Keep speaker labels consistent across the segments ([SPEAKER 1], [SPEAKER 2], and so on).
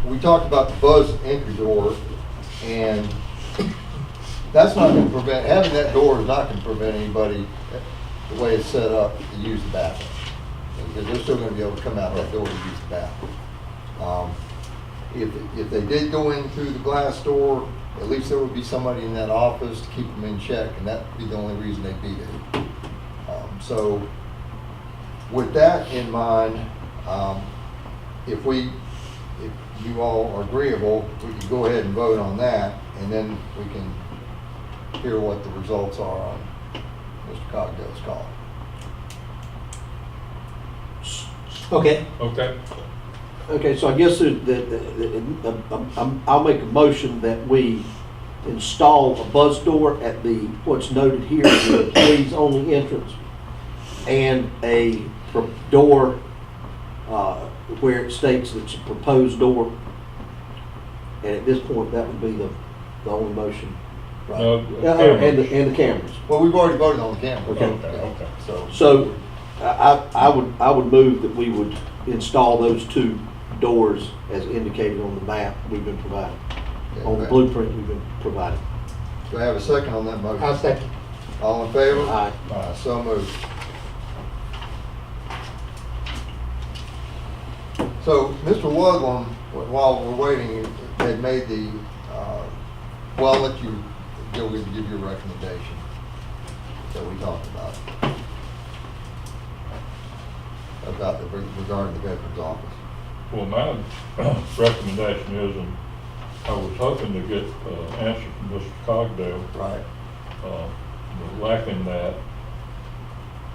[SPEAKER 1] we talked about the buzz entry door, and that's not gonna prevent, having that door is not gonna prevent anybody, the way it's set up, to use the bathroom. Because they're still gonna be able to come out that door to use the bathroom. If they did go in through the glass door, at least there would be somebody in that office to keep them in check, and that would be the only reason they'd be there. So with that in mind, if you all are agreeable, we can go ahead and vote on that, and then we can hear what the results are on Mr. Cogdell's call.
[SPEAKER 2] Okay.
[SPEAKER 3] Okay.
[SPEAKER 2] Okay, so I guess I'll make a motion that we install a buzz door at what's noted here, the employees only entrance, and a door where it states it's a proposed door. And at this point, that would be the only motion.
[SPEAKER 1] Right.
[SPEAKER 3] No,
[SPEAKER 2] And the cameras.
[SPEAKER 1] Well, we've already voted on the camera.
[SPEAKER 2] Okay.
[SPEAKER 3] Okay.
[SPEAKER 2] So I would move that we would install those two doors as indicated on the map we've been provided, on the blueprint we've been provided.
[SPEAKER 1] Do I have a second on that motion?
[SPEAKER 4] I'll second.
[SPEAKER 1] All in favor?
[SPEAKER 2] Aye.
[SPEAKER 1] So moved. So, Mr. Ludlam, while we're waiting, had made the, well, I'll let you go and give your recommendation that we talked about regarding the Veterans Office.
[SPEAKER 3] Well, my recommendation is, and I was hoping to get an answer from Mr. Cogdell.
[SPEAKER 1] Right.
[SPEAKER 3] But lacking that,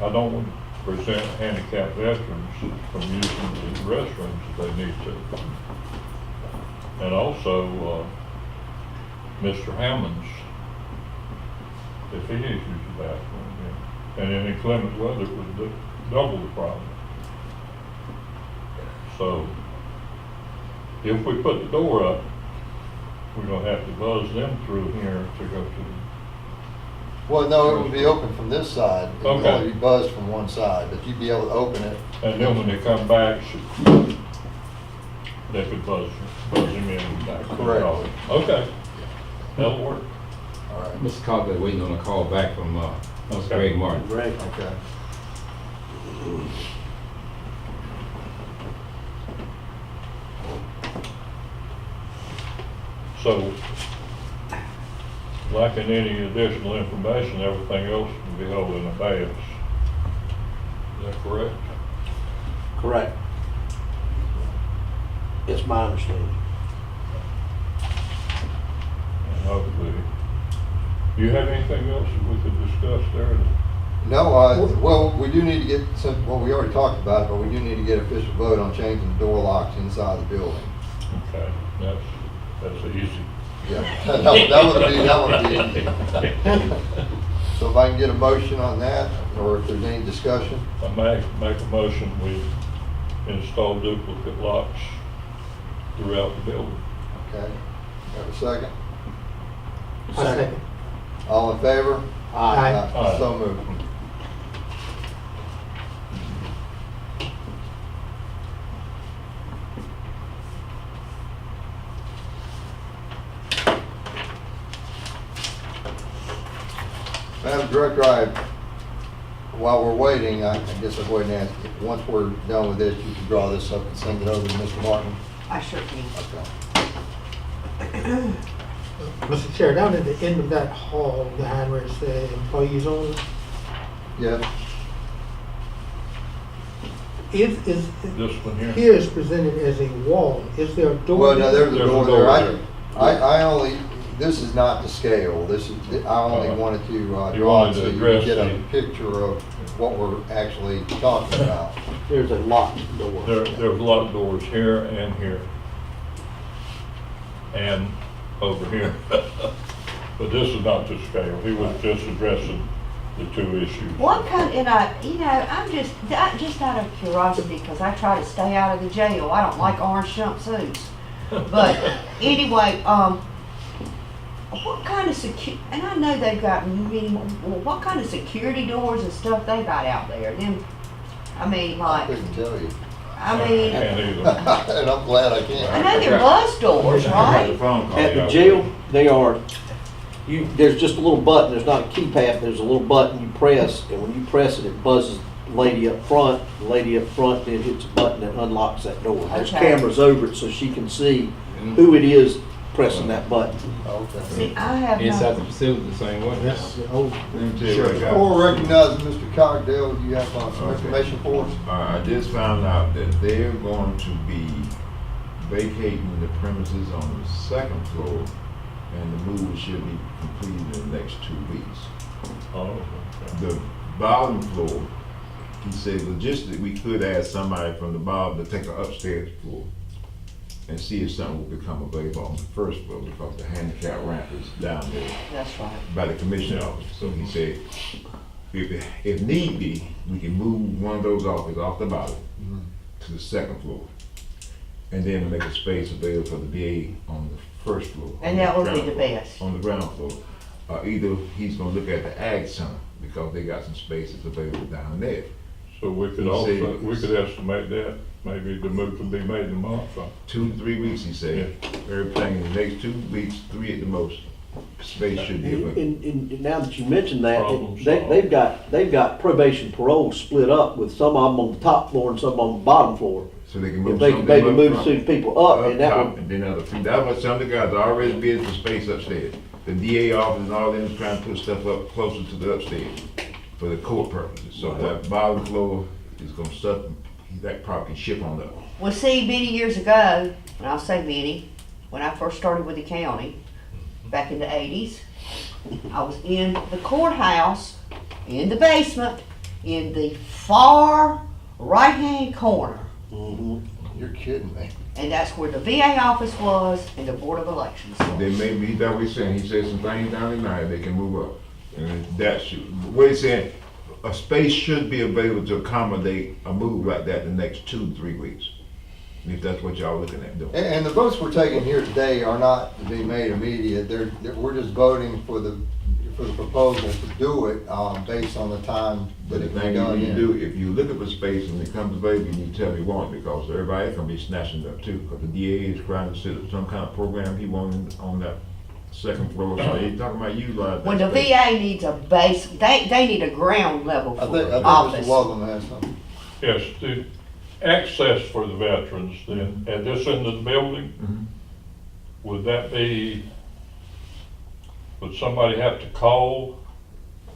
[SPEAKER 3] I don't want to prevent handicapped veterans from using the restrooms if they need to. And also, Mr. Hammond's, if he needs to use the bathroom, yeah. And in inclement weather, it would double the problem. So, if we put the door up, we're gonna have to buzz them through here to go to.
[SPEAKER 1] Well, no, it would be open from this side. It would
[SPEAKER 3] Okay.
[SPEAKER 1] only be buzzed from one side, but you'd be able to open it.
[SPEAKER 3] And then when they come back, they could buzz him in and back.
[SPEAKER 1] Correct.
[SPEAKER 3] Okay, that'll work.
[SPEAKER 1] All right.
[SPEAKER 5] Mr. Cogdell waiting on a call back from Mr.
[SPEAKER 3] Okay.
[SPEAKER 5] Greg Martin.
[SPEAKER 2] Greg.
[SPEAKER 1] Okay.
[SPEAKER 3] So, lacking any additional information, everything else will be held in abeyance. Is that correct?
[SPEAKER 2] Correct. It's my understanding.
[SPEAKER 3] And hopefully, do you have anything else that we could discuss there?
[SPEAKER 1] No, well, we do need to get some, well, we already talked about it, but we do need to get official vote on changing the door locks inside the building.
[SPEAKER 3] Okay, that's easy.
[SPEAKER 1] Yeah, that would be easy. So if I can get a motion on that, or if there's any discussion?
[SPEAKER 3] I make a motion, we install duplicate locks throughout the building.
[SPEAKER 1] Okay, have a second?
[SPEAKER 4] I'll second.
[SPEAKER 1] All in favor?
[SPEAKER 4] Aye.
[SPEAKER 3] Aye.
[SPEAKER 1] So moved. Madam Director, while we're waiting, I guess I'll go ahead and ask, if once we're done with this, you can draw this up and send it over to Mr. Martin?
[SPEAKER 6] I sure can.
[SPEAKER 1] Okay.
[SPEAKER 4] Mr. Chair, down at the end of that hall, behind where it says employees only,
[SPEAKER 1] Yes?
[SPEAKER 4] is,
[SPEAKER 3] This one here?
[SPEAKER 4] here is presented as a wall. Is there a door?
[SPEAKER 1] Well, no, there's a
[SPEAKER 3] There's a
[SPEAKER 1] door
[SPEAKER 3] door
[SPEAKER 1] there.
[SPEAKER 3] there.
[SPEAKER 1] I only, this is not to scale. This is, I only wanted to
[SPEAKER 3] You
[SPEAKER 1] draw
[SPEAKER 3] wanted
[SPEAKER 1] it so
[SPEAKER 3] to
[SPEAKER 1] you
[SPEAKER 3] address
[SPEAKER 1] can get a
[SPEAKER 3] the-
[SPEAKER 1] picture of what we're actually talking about.
[SPEAKER 2] There's a locked door.
[SPEAKER 3] There's a lot of doors here and here. And over here. But this is not to scale. He was just addressing the two issues.
[SPEAKER 6] What kind, and I'm just out of curiosity, because I try to stay out of the jail. I don't like orange jumpsuits. But anyway, what kind of and I know they've got many more, what kind of security doors and stuff they got out there? Them, I mean,
[SPEAKER 1] I
[SPEAKER 6] like,
[SPEAKER 1] couldn't tell you.
[SPEAKER 6] I mean,
[SPEAKER 3] Can't either.
[SPEAKER 1] And I'm glad I
[SPEAKER 6] I
[SPEAKER 1] can't.
[SPEAKER 6] know they're bus doors,
[SPEAKER 5] I got the
[SPEAKER 6] right?
[SPEAKER 5] phone call.
[SPEAKER 2] At the jail, they are, there's just a little button, there's not a keypad, there's a little button you press, and when you press it, it buzzes the lady up front. The lady up front then hits a button that unlocks that door. There's
[SPEAKER 6] Okay.
[SPEAKER 2] cameras over it so she can see who it is pressing that button.
[SPEAKER 1] Okay.
[SPEAKER 6] See, I have
[SPEAKER 5] Inside the
[SPEAKER 6] no,
[SPEAKER 5] facility the same way.
[SPEAKER 4] That's the old.
[SPEAKER 5] Let me tell you what I got.
[SPEAKER 1] Before recognizing Mr. Cogdale, you have some information for us?
[SPEAKER 5] I just found out that they're going to be vacating the premises on the second floor, and the move should be completed in the next 2 weeks.
[SPEAKER 3] Oh, okay.
[SPEAKER 5] The bottom floor, he said logistically, we could ask somebody from the bottom to take an upstairs floor and see if something will become available on the first floor, because the handicap ramp is down there
[SPEAKER 6] that's right.
[SPEAKER 5] by the commissioner office. So he said, if need be, we can move one of those offices off the bottom to the second floor, and then make a space available for the VA on the first floor.
[SPEAKER 6] And that would be the best.
[SPEAKER 5] On the ground floor. Either he's gonna look at the Ag Center, because they got some spaces available down there.
[SPEAKER 3] So we could
[SPEAKER 5] He
[SPEAKER 3] also,
[SPEAKER 5] said-
[SPEAKER 3] we could estimate that, maybe the move could be made in a month,
[SPEAKER 5] 2 to 3 weeks, he said. Everything in the next 2 weeks, 3 at the most, space should be available.
[SPEAKER 2] And now that you mentioned that,
[SPEAKER 3] Problem
[SPEAKER 2] they've got probation parole split up with some of them on the top floor and some on the bottom floor.
[SPEAKER 5] So they can
[SPEAKER 2] If
[SPEAKER 5] move
[SPEAKER 2] they
[SPEAKER 5] some
[SPEAKER 2] can
[SPEAKER 5] of
[SPEAKER 2] maybe
[SPEAKER 5] them
[SPEAKER 2] move
[SPEAKER 5] up
[SPEAKER 2] some
[SPEAKER 5] front.
[SPEAKER 2] people up, and that
[SPEAKER 5] top,
[SPEAKER 2] would,
[SPEAKER 5] and then other few. That's what some of the guys are already bidding for space upstairs. The DA office and all them is trying to put stuff up closer to the upstairs for the court purposes. So that bottom floor is gonna stuff, that probably can ship on up.
[SPEAKER 6] Well, see, many years ago, and I'll say many, when I first started with the county, back in the 80s, I was in the courthouse, in the basement, in the far right-hand corner.
[SPEAKER 1] You're kidding me.
[SPEAKER 6] And that's where the VA office was and the Board of Elections was.
[SPEAKER 5] Then maybe that's what he's saying. He said some things down there they can move up. And that should, what he's saying, a space should be available to accommodate a move like that in the next 2 to 3 weeks. If that's what y'all looking at doing.
[SPEAKER 1] And the votes we're taking here today are not to be made immediate. We're just voting for the proposal to do it, based on the time
[SPEAKER 5] But
[SPEAKER 1] that
[SPEAKER 5] the
[SPEAKER 1] it can
[SPEAKER 5] thing
[SPEAKER 1] be
[SPEAKER 5] you
[SPEAKER 1] done
[SPEAKER 5] need to
[SPEAKER 1] in.
[SPEAKER 5] do, if you look up a space and it comes available, you need to tell me one, because everybody's gonna be snatching it up too. Because the DA is trying to set up some kind of program he wanted on that second floor, so he's talking about utilizing.
[SPEAKER 6] When the
[SPEAKER 5] that space.
[SPEAKER 6] VA needs a base, they need a ground level
[SPEAKER 1] I
[SPEAKER 6] for
[SPEAKER 1] think Mr.
[SPEAKER 6] office.
[SPEAKER 1] Loveland has something.
[SPEAKER 3] Yes, the access for the veterans, then, at this end of the building,
[SPEAKER 5] Mhm.
[SPEAKER 3] would that be, would somebody have to call?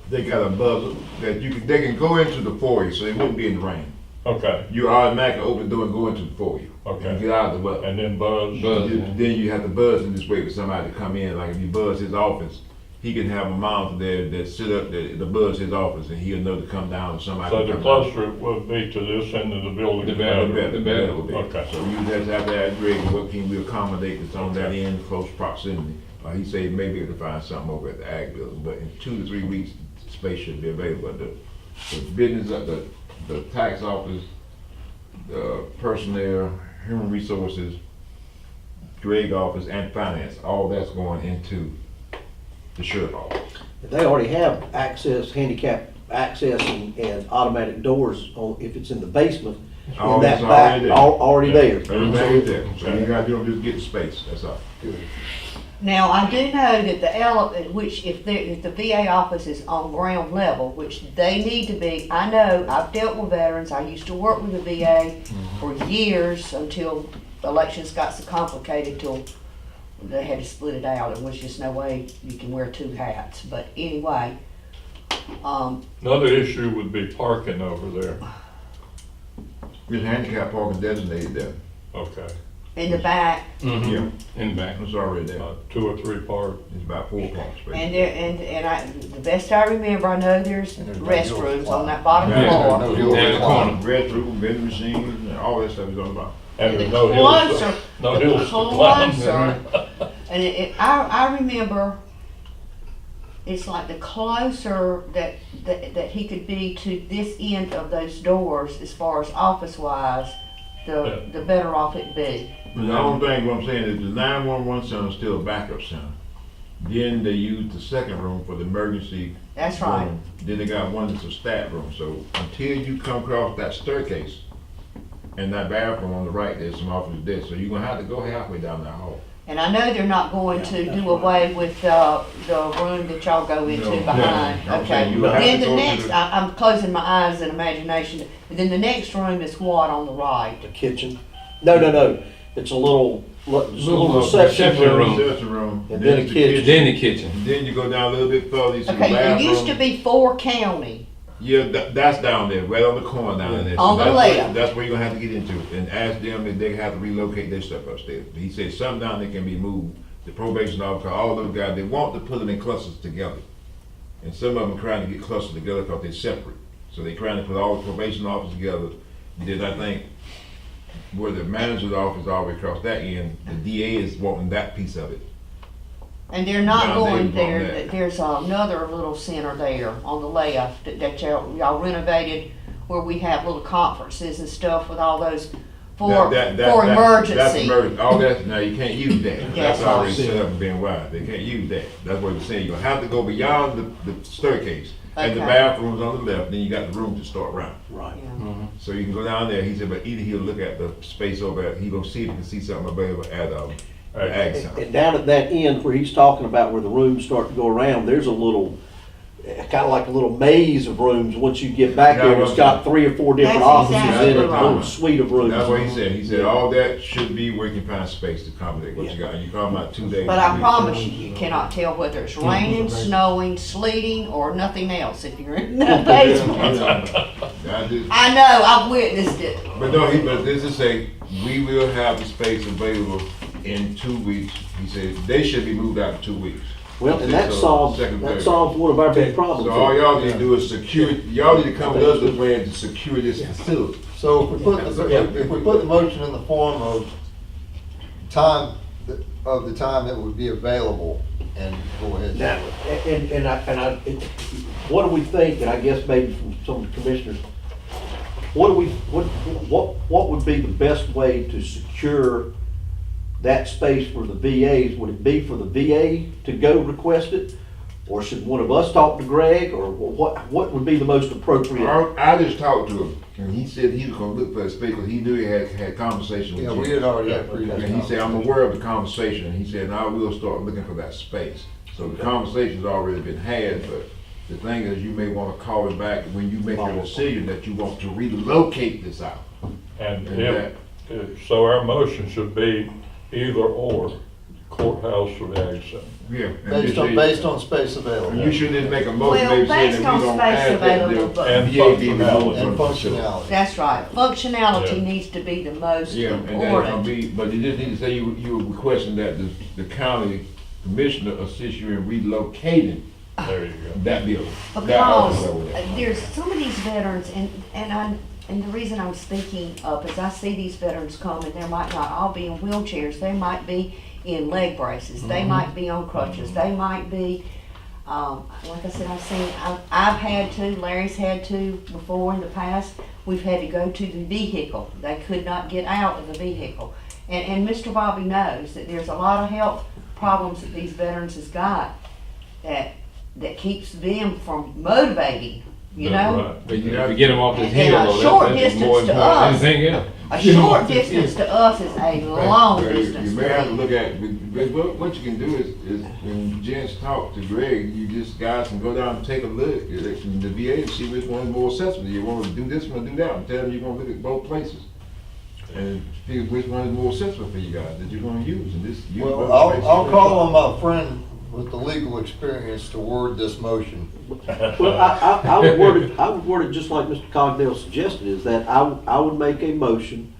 [SPEAKER 5] They got a buzzer that they can go into the foyer, so they wouldn't be in the rain.
[SPEAKER 3] Okay,
[SPEAKER 5] You automatically open the door and go into the foyer.
[SPEAKER 3] Okay.
[SPEAKER 5] And get out of the weather.
[SPEAKER 3] and then buzz?
[SPEAKER 5] Then you have to buzz in this way for somebody to come in, like if you buzz his office, he can have a monitor there that sit up, the buzz his office, and he'll know to come down, or somebody
[SPEAKER 3] So
[SPEAKER 5] can
[SPEAKER 3] the
[SPEAKER 5] come down.
[SPEAKER 3] closer it would be to this end of the building,
[SPEAKER 5] The
[SPEAKER 3] the
[SPEAKER 5] better,
[SPEAKER 3] better?
[SPEAKER 5] the better it will be.
[SPEAKER 3] Okay.
[SPEAKER 5] So you just have to ask Greg, what can we accommodate that's on that end, close proximity? He said maybe able to find something over at the Ag Building, but in 2 to 3 weeks, space should be available. The business, the tax office, the personnel, human resources, Greg office, and finance, all that's going into the sheriff office.
[SPEAKER 2] they already have access, handicap access and automatic doors on, if it's in the basement.
[SPEAKER 5] All
[SPEAKER 2] In that
[SPEAKER 5] that's
[SPEAKER 2] back,
[SPEAKER 5] already there.
[SPEAKER 2] already there.
[SPEAKER 5] Everything is there, so you gotta do is just get the space, that's all.
[SPEAKER 6] Now, I do know that if the VA office is on ground level, which they need to be, I know, I've dealt with veterans, I used to work with the VA for years until elections got so complicated till they had to split it out. There was just no way you can wear 2 hats, but anyway,
[SPEAKER 3] Another issue would be parking over there.
[SPEAKER 5] There's handicap parking designated there.
[SPEAKER 3] Okay,
[SPEAKER 6] in the back,
[SPEAKER 5] Yeah,
[SPEAKER 7] In the back.
[SPEAKER 5] it's already there.
[SPEAKER 3] 2 or 3 park.
[SPEAKER 5] It's about 4 parking spaces.
[SPEAKER 6] and I, the best I remember, I know there's
[SPEAKER 1] And there's no
[SPEAKER 6] restrooms
[SPEAKER 1] hills
[SPEAKER 6] on that bottom
[SPEAKER 5] Yeah,
[SPEAKER 6] floor.
[SPEAKER 1] no
[SPEAKER 5] no,
[SPEAKER 1] hills.
[SPEAKER 7] Down the corner.
[SPEAKER 5] Restroom, vending machines, and all that stuff is on the bottom.
[SPEAKER 3] And
[SPEAKER 6] And
[SPEAKER 3] there's
[SPEAKER 6] the
[SPEAKER 3] no hills,
[SPEAKER 6] closer-
[SPEAKER 3] no hills to climb.
[SPEAKER 6] Closer, and I remember, it's like the closer that he could be to this end of those doors, as far as office wise, the better off it'd be.
[SPEAKER 5] But the only thing, what I'm saying is the 911 center is still a backup center. Then they use the second room for the emergency.
[SPEAKER 6] That's right.
[SPEAKER 5] room. Then they got one that's a stat room, so until you come across that staircase, and that bathroom on the right, there's some offices there, so you're gonna have to go halfway down that hall.
[SPEAKER 6] And I know they're not going to do away with, the room that y'all go into
[SPEAKER 5] No,
[SPEAKER 6] behind,
[SPEAKER 5] no, I'm
[SPEAKER 6] okay?
[SPEAKER 5] saying you have
[SPEAKER 6] Then
[SPEAKER 5] to
[SPEAKER 6] the
[SPEAKER 5] go to
[SPEAKER 6] next,
[SPEAKER 5] the-
[SPEAKER 6] I'm closing my eyes in imagination, but then the next room is what on the right?
[SPEAKER 2] The kitchen? No, it's a little reception room.
[SPEAKER 5] Reception room.
[SPEAKER 2] And then a
[SPEAKER 5] it's the
[SPEAKER 2] kitchen.
[SPEAKER 7] Then the kitchen.
[SPEAKER 5] And then you go down a little bit further, you see the
[SPEAKER 6] Okay, there
[SPEAKER 5] bathroom.
[SPEAKER 6] used to be 4 county,
[SPEAKER 5] Yeah, that's down there, right on the corner down there. So
[SPEAKER 6] On the
[SPEAKER 5] that's
[SPEAKER 6] left.
[SPEAKER 5] That's where you're gonna have to get into, and ask them if they have to relocate their stuff upstairs. He said something down there can be moved. The probation officer, all those guys, they want to put them in clusters together. And some of them are trying to get clustered together because they're separate. So they're trying to put all the probation officers together. Then I think where the manager's office all the way across that end, the DA is wanting that piece of it.
[SPEAKER 6] and they're not
[SPEAKER 5] No, they
[SPEAKER 6] going
[SPEAKER 5] want
[SPEAKER 6] there,
[SPEAKER 5] that.
[SPEAKER 6] there's another little center there on the left that y'all renovated where we have little conferences and stuff with all those for
[SPEAKER 5] That's
[SPEAKER 6] emergency.
[SPEAKER 5] emergency. All that, now you can't use that. That's
[SPEAKER 6] Yes.
[SPEAKER 5] already set up and being wide. They can't use that. That's what we're saying. You'll have to go beyond the staircase. And the
[SPEAKER 6] Okay.
[SPEAKER 5] bathrooms on the left, then you got the room to start around.
[SPEAKER 2] Right.
[SPEAKER 6] Yeah.
[SPEAKER 5] So you can go down there, he said, but either he'll look at the space over there, he gonna see if he can see something available at, the Ag Center.
[SPEAKER 2] And down at that end where he's talking about where the rooms start to go around, there's a little, kind of like a little maze of rooms. Once you get back there, it's got 3 or 4 different
[SPEAKER 6] That's
[SPEAKER 2] offices
[SPEAKER 6] exactly
[SPEAKER 2] in it, a little
[SPEAKER 6] right.
[SPEAKER 2] suite of rooms.
[SPEAKER 5] That's what he said. He said all that should be where you can find space to accommodate what you got. And you call about 2 days.
[SPEAKER 6] But I
[SPEAKER 5] 2 weeks.
[SPEAKER 6] promise you, you cannot tell whether it's raining, snowing, sleeting, or nothing else if you're in that basement.
[SPEAKER 5] I just-
[SPEAKER 6] I know, I've witnessed it.
[SPEAKER 5] But no, but this is say, we will have the space available in 2 weeks. He said they should be moved out in 2 weeks.
[SPEAKER 2] Well, and that
[SPEAKER 5] So,
[SPEAKER 2] solves,
[SPEAKER 5] second
[SPEAKER 2] that
[SPEAKER 5] phase.
[SPEAKER 2] solves one of our big problems.
[SPEAKER 5] So all y'all need to do is secure, y'all need to come with us with a plan to secure this facility.
[SPEAKER 1] So if we put the motion in the form of the time it would be available, and go ahead.
[SPEAKER 2] Now, what do we think, and I guess maybe from some of the commissioners, what would be the best way to secure that space for the VAs? Would it be for the VA to go request it? Or should one of us talk to Greg, or what would be the most appropriate?
[SPEAKER 5] I just talked to him, and he said he was gonna look for a space, because he knew he had conversation with
[SPEAKER 1] Yeah,
[SPEAKER 5] you.
[SPEAKER 1] we had already had previous.
[SPEAKER 5] And he said, I'm aware of the conversation, and he said, now we'll start looking for that space. So the conversation's already been had, but the thing is, you may wanna call him back when you make your decision that you want to relocate this out.
[SPEAKER 3] And
[SPEAKER 5] And
[SPEAKER 3] so our motion should be either or, courthouse or the Ag Center.
[SPEAKER 5] Yeah. and just say-
[SPEAKER 1] Based on space available.
[SPEAKER 5] You should just make a motion,
[SPEAKER 6] Well,
[SPEAKER 5] maybe saying
[SPEAKER 6] based
[SPEAKER 5] that we
[SPEAKER 6] on
[SPEAKER 5] don't
[SPEAKER 6] space
[SPEAKER 5] add that
[SPEAKER 6] available,
[SPEAKER 5] the
[SPEAKER 6] but-
[SPEAKER 3] And
[SPEAKER 5] VA be removed
[SPEAKER 3] functionality.
[SPEAKER 1] And
[SPEAKER 5] from the facility.
[SPEAKER 1] functionality.
[SPEAKER 6] That's right, functionality
[SPEAKER 3] Yeah.
[SPEAKER 6] needs to be the most
[SPEAKER 5] Yeah, and that's gonna
[SPEAKER 6] important.
[SPEAKER 5] be, but you just need to say you were requesting that the county commissioner assist you in relocating
[SPEAKER 3] There you go.
[SPEAKER 5] that building. That
[SPEAKER 6] Because
[SPEAKER 5] office over there.
[SPEAKER 6] there's some of these veterans, and the reason I'm speaking up is I see these veterans come and they might not all be in wheelchairs, they might be in leg braces, they might be on crutches, they might be, like I said, I've had to, Larry's had to before in the past, we've had to go to the vehicle, they could not get out of the vehicle. And Mr. Bobby knows that there's a lot of health problems that these veterans has got that keeps them from motivating, you
[SPEAKER 3] That's
[SPEAKER 6] know?
[SPEAKER 3] right.
[SPEAKER 7] But if we get them off this
[SPEAKER 6] And
[SPEAKER 7] hill,
[SPEAKER 6] a
[SPEAKER 7] though,
[SPEAKER 6] short
[SPEAKER 7] that's
[SPEAKER 6] distance
[SPEAKER 7] more
[SPEAKER 6] to
[SPEAKER 7] important than
[SPEAKER 6] us.
[SPEAKER 7] anything else.
[SPEAKER 6] A short distance to us is a long
[SPEAKER 5] Well,
[SPEAKER 6] distance.
[SPEAKER 5] You may have to look at, but what you can do is when gents talk to Greg, you just guys can go down and take a look at the VA and see which one is more accessible. You want to do this one, do that one. Tell them you're going to look at both places. And figure which one is more accessible for you guys that you're going to use. And this, use
[SPEAKER 1] Well,
[SPEAKER 5] both spaces.
[SPEAKER 1] I'll call on my friend with the legal experience to word this motion.
[SPEAKER 2] Well, I would word it just like Mr. Cogdale suggested, is that I would make a motion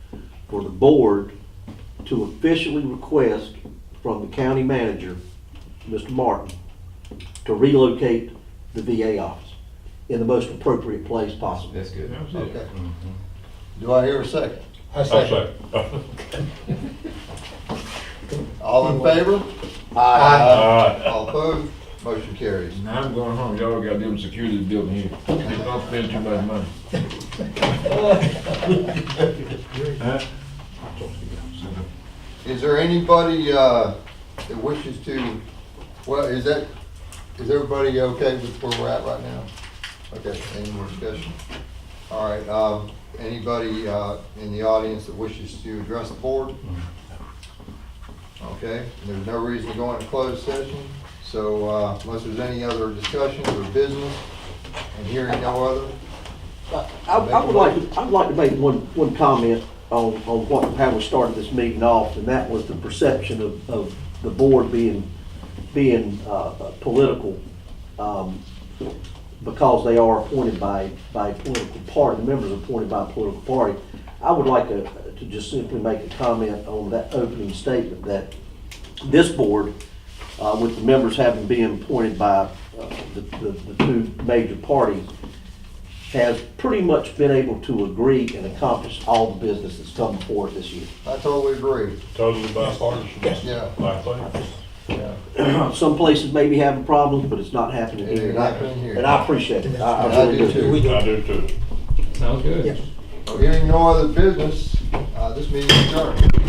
[SPEAKER 2] for the board to officially request from the county manager, Mr. Martin, to relocate the VA office in the most appropriate place possible.
[SPEAKER 5] That's good. That's it.
[SPEAKER 1] Okay. Do I hear a second?
[SPEAKER 4] I
[SPEAKER 3] I'll
[SPEAKER 4] second.
[SPEAKER 3] say.
[SPEAKER 1] All in favor?
[SPEAKER 3] Aye.
[SPEAKER 1] All opposed? Motion carries.
[SPEAKER 5] Now I'm going home. Y'all got them security building here. Just don't spend too much money. Huh?
[SPEAKER 1] Is there anybody that wishes to, well, is everybody okay with where we're at right now? Okay, any more discussion? All right, anybody, in the audience that wishes to address the board? Okay, there's no reason to go into closed session, so, unless there's any other discussions or business, and hearing no other,
[SPEAKER 2] I would like to make one comment on how we started this meeting off, and that was the perception of the board being political, because they are appointed by a political party, the members are appointed by a political party. I would like to just simply make a comment on that opening statement that this board, with the members having been appointed by the two major parties, has pretty much been able to agree and accomplish all the business that's come before it this year.
[SPEAKER 1] I totally agree.
[SPEAKER 3] Totally bipartisan.
[SPEAKER 1] Yeah.
[SPEAKER 3] I think, yeah.
[SPEAKER 2] Some places may be having problems, but it's not happening
[SPEAKER 1] It
[SPEAKER 2] here.
[SPEAKER 1] ain't happening here.
[SPEAKER 2] And I appreciate it. I
[SPEAKER 1] I
[SPEAKER 2] really
[SPEAKER 1] do too.
[SPEAKER 3] I do too.
[SPEAKER 7] Sounds good.
[SPEAKER 4] Yes.
[SPEAKER 1] Hearing no other business, this meeting is adjourned.